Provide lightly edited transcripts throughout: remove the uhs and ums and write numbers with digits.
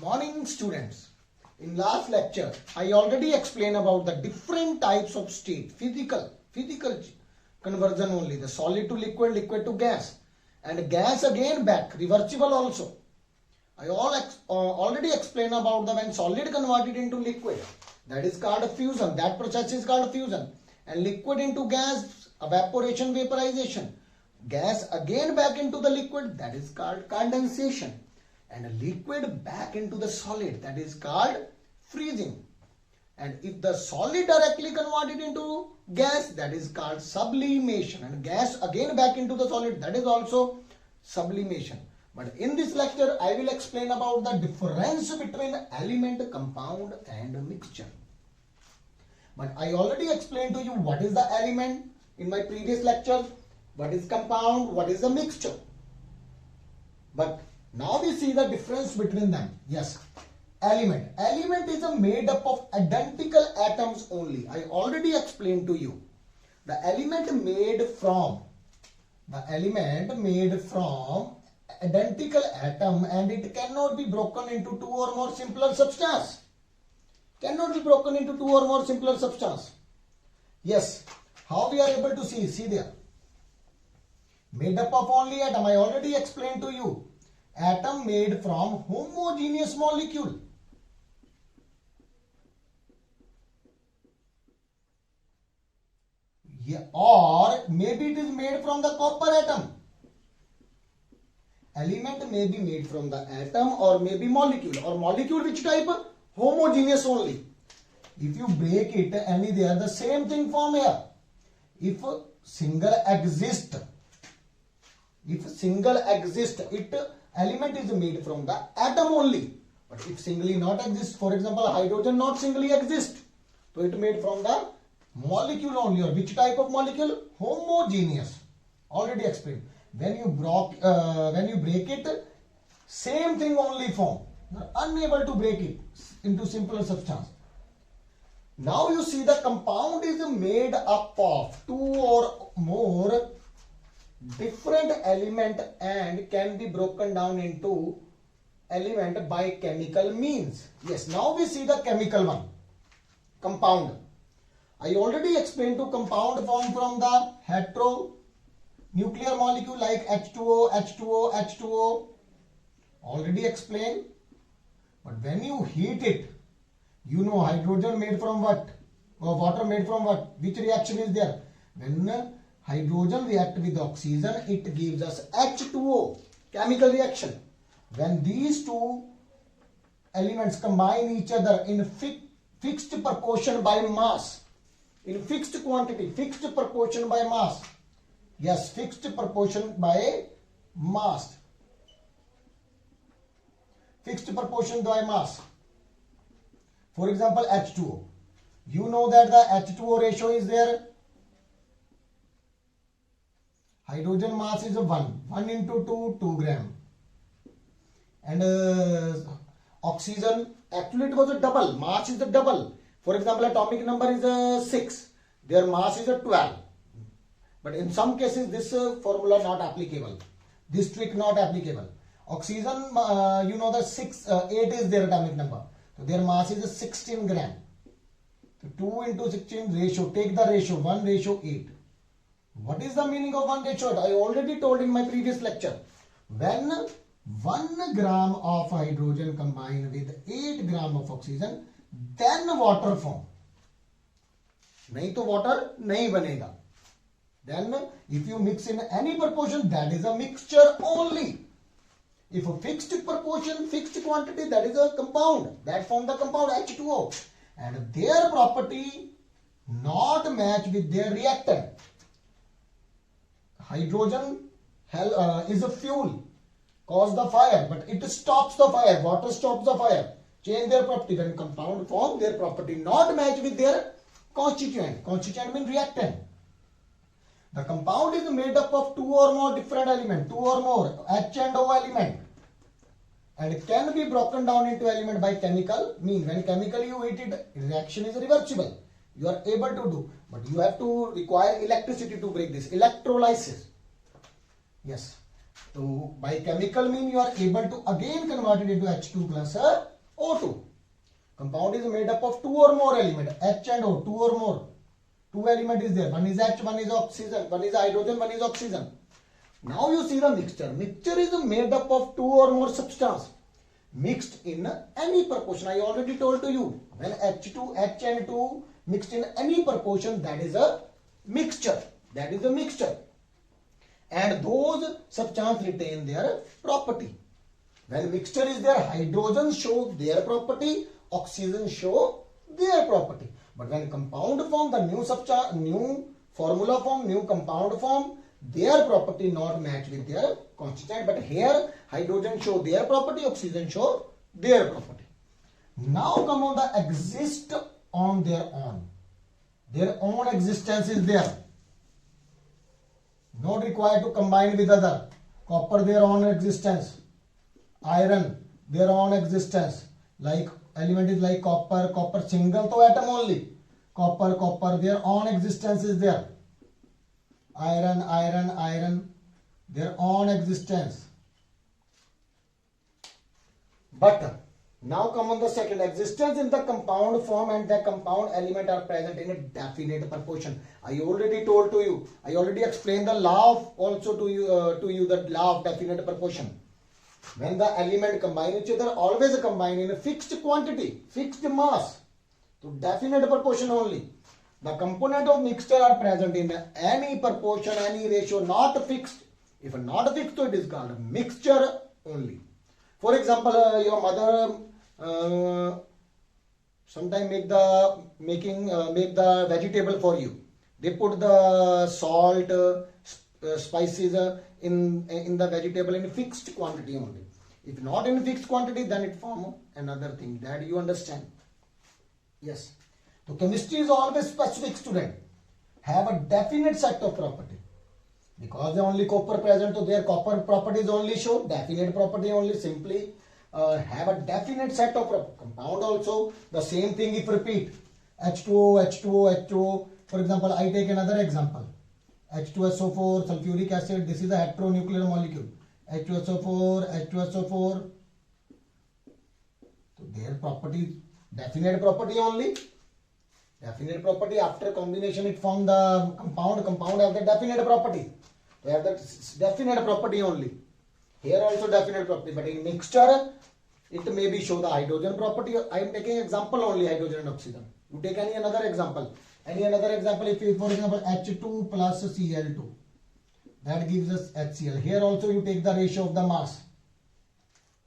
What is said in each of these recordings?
Morning students. In last lecture, I already explained about the different types of state, physical conversion only, the solid to liquid, liquid to gas, and gas again back, reversible also. I already explained about the when solid converted into liquid, that is called fusion, that process is called fusion, and liquid into gas, evaporation, vaporization, gas again back into the liquid, that is called condensation, and a liquid back into the solid, that is called freezing. And if the solid directly converted into gas, that is called sublimation, and gas again back into the solid, that is also sublimation. But in this lecture, I will explain about the difference between element, compound and mixture. But I already explained to you what is the element in my previous lecture, what is compound, what is the mixture. But now we see the difference between them. Yes, element. Element is made up of identical atoms only. I already explained to you. The element made from identical atom, and it cannot be broken into two or more simpler substance. Cannot be broken into two or more simpler substance. Yes, how we are able to see there. Made up of only atom. I already explained to you. Atom made from homogeneous molecule. Yeah, or maybe it is made from the copper atom. Element may be made from the atom or maybe molecule. Or molecule which type? Homogeneous only. If you break it and they are the same thing form here. If single exist, it element is made from the atom only. But if singly not exist, for example, hydrogen not singly exist, so it made from the molecule only. Or which type of molecule? Homogeneous. Already explained. When you break it, same thing only form. You are unable to break it into simpler substance. Now you see the compound is made up of two or more different element and can be broken down into element by chemical means. Yes, now we see the chemical one. Compound. I already explained to compound form from the heteronuclear molecule like H2O, H2O, H2O. Already explained. But when you heat it, you know hydrogen made from what? Or water made from what? Which reaction is there? When hydrogen react with oxygen, it gives us H2O, chemical reaction. When these two elements combine each other in fixed proportion by mass, in fixed quantity, fixed proportion by mass. Yes, fixed proportion by mass. Fixed proportion by mass. For example, H2O. You know that the H2O ratio is there. Hydrogen mass is 1 into 2 gram. And oxygen, actually it was a double. Mass is the double. For example, atomic number is 6. Their mass is 12. But in some cases, this formula not applicable. This trick not applicable. Oxygen, you know the 8 is their atomic number. So their mass is 16 gram. So 2 into 16 ratio. Take the ratio 1:8. What is the meaning of 1:8? I already told in my previous lecture. When 1 gram of hydrogen combined with 8 gram of oxygen, then water form. नहीं तो water नहीं बनेगा. Then if you mix in any proportion, that is a mixture only. If a fixed proportion, fixed quantity, that is a compound. That form the compound H2O. And their property not match with their reactant. Hydrogen is a fuel, cause the fire, but it stops the fire. Water stops the fire. Change their property. When compound form, their property not match with their constituent. Constituent means reactant. The compound is made up of two or more different elements, two or more H and O element, and it can be broken down into element by chemical means. When chemically you heat it, reaction is reversible. You are able to do, but you have to require electricity to break this. Electrolysis. Yes. So by chemical mean you are able to again convert it into H2 plus O2. Compound is made up of two or more elements, H and O, two or more. Two element is there. One is H, one is oxygen, one is hydrogen, one is oxygen. Now you see the mixture. Mixture is made up of two or more substance mixed in any proportion. I already told to you, when H2, H and 2 mixed in any proportion, that is a mixture. That is a mixture. And those substance retain their property. When mixture is there, hydrogen show their property, oxygen show their property. But when compound form, the new formula form, new compound form, their property not match with their constituent. But here hydrogen show their property, oxygen show their property. Now come on the exist on their own. Their own existence is there. Not required to combine with other. Copper their own existence. Iron their own existence. Like element is like copper, copper single to atom only. Copper, their own existence is there. Iron, their own existence. But now come on the second, existence in the compound form and the compound element are present in a definite proportion. I already told to you, I already explained the law of also to you the law of definite proportion. When the element combine each other, always combine in a fixed quantity, fixed mass, to definite proportion only. The component of mixture are present in any proportion, any ratio, not fixed. If not fixed, so it is called mixture only. For example, your mother sometime make the vegetable for you. They put the salt, spices in the vegetable in fixed quantity only. If not in fixed quantity, then it form another thing. That you understand? Yes. So chemistry is always specific, student. Have a definite set of property. Because only copper present, so their copper properties only show definite property only. Simply have a definite set of compound also. The same thing if repeat. H2O, H2O, H2O. For example, I take another example. H2SO4, sulfuric acid. This is a heteronuclear molecule. H2SO4, H2SO4. So their property, definite property only. Definite property, after combination it form the compound. Compound have the definite property. They have the definite property only. Here also definite property, but in mixture it may be show the hydrogen property. I am taking example only, hydrogen and oxygen. You take any another example. Any another example, if you, for example, H2 plus Cl2, that gives us HCl. Here also you take the ratio of the mass.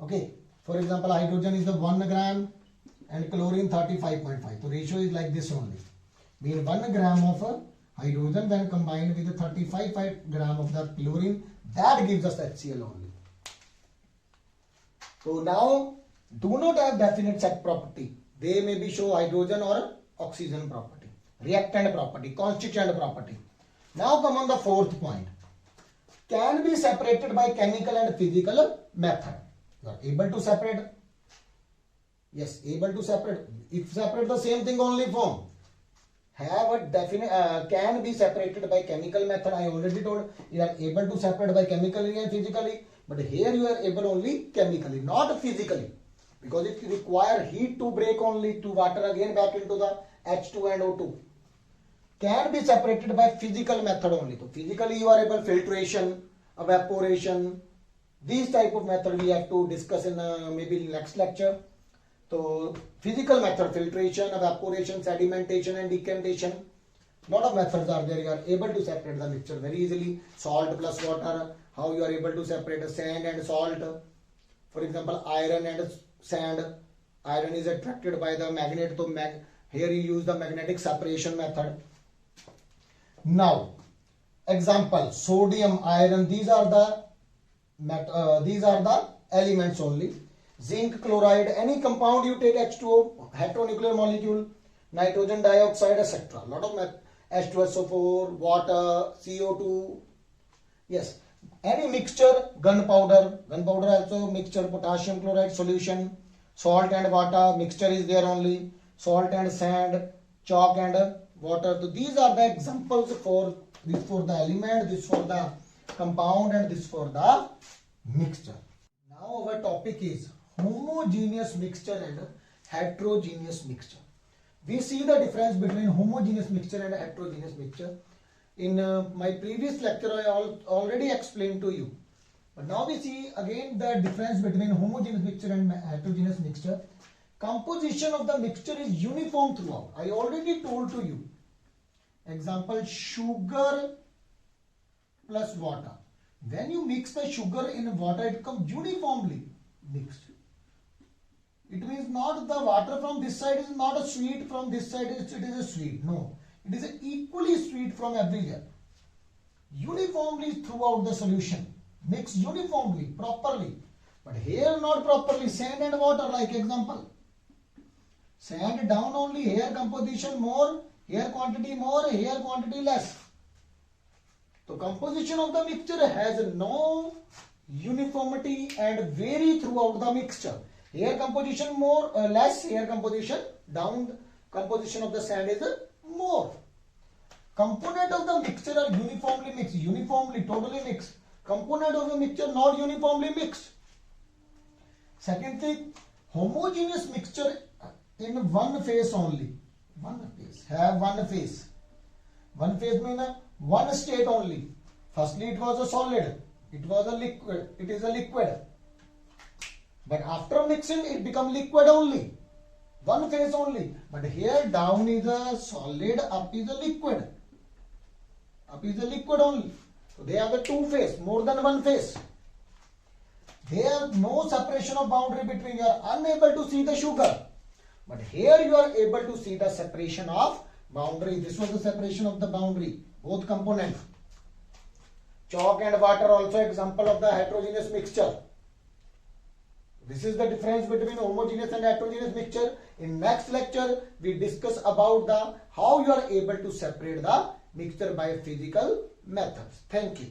Okay. For example, hydrogen is the 1 gram and chlorine 35.5. So ratio is like this only. Mean 1 gram of hydrogen when combined with the 35 gram of the chlorine, that gives us HCl only. So now do not have definite set property. They may be show hydrogen or oxygen property, reactant property, constituent property. Now come on the fourth point. Can be separated by chemical and physical method. You are able to separate. Yes, able to separate. If separate, the same thing only form. Have a definite, can be separated by chemical method. I already told you are able to separate by chemically and physically. But here you are able only chemically, not physically. Because it requires heat to break only to water again back into the H2 and O2. Can be separated by physical method only. So physically you are able filtration, evaporation. These type of method we have to discuss in maybe next lecture. So physical method, filtration, evaporation, sedimentation and decantation. Lot of methods are there. You are able to separate the mixture very easily. Salt plus water. How you are able to separate sand and salt. For example, iron and sand. Iron is attracted by the magnet. So here you use the magnetic separation method. Now, example, sodium, iron. These are the elements only. Zinc chloride, any compound you take, H2O, heteronuclear molecule, nitrogen dioxide, etc. Lot of H2SO4, water, CO2. Yes, any mixture, gunpowder also mixture, potassium chloride solution, salt and water, mixture is there only, salt and sand, chalk and water. So these are the examples for this for the element, this for the compound and this for the mixture. Now our topic is homogeneous mixture and heterogeneous mixture. We see the difference between homogeneous mixture and heterogeneous mixture. In my previous lecture, I already explained to you. But now we see again the difference between homogeneous mixture and heterogeneous mixture. Composition of the mixture is uniform throughout. I already told to you. Example, sugar plus water. When you mix the sugar in water, it becomes uniformly mixed. It means not the water from this side is not a sweet, from this side it is a sweet. No, it is equally sweet from everywhere. Uniformly throughout the solution. Mix uniformly, properly. But here not properly, sand and water like example. Sand down only, here composition more, here quantity more, here quantity less. So composition of the mixture has no uniformity and vary throughout the mixture. Here composition more, less, here composition down, composition of the sand is more. Component of the mixture are uniformly mixed, uniformly, totally mixed. Component of the mixture not uniformly mixed. Second thing, homogeneous mixture in one phase only. One phase, have one phase. One phase means one state only. Firstly it was a solid, it was a liquid, it is a liquid. But after mixing it becomes liquid only. One phase only. But here down is a solid, up is a liquid. Up is a liquid only. So they have a two phase, more than one phase. There are no separation of boundary between, you are unable to see the sugar. But here you are able to see the separation of boundary. This was the separation of the boundary, both components. Chalk and water also example of the heterogeneous mixture. This is the difference between homogeneous and heterogeneous mixture. In next lecture, we discuss about the how you are able to separate the mixture by physical methods. Thank you.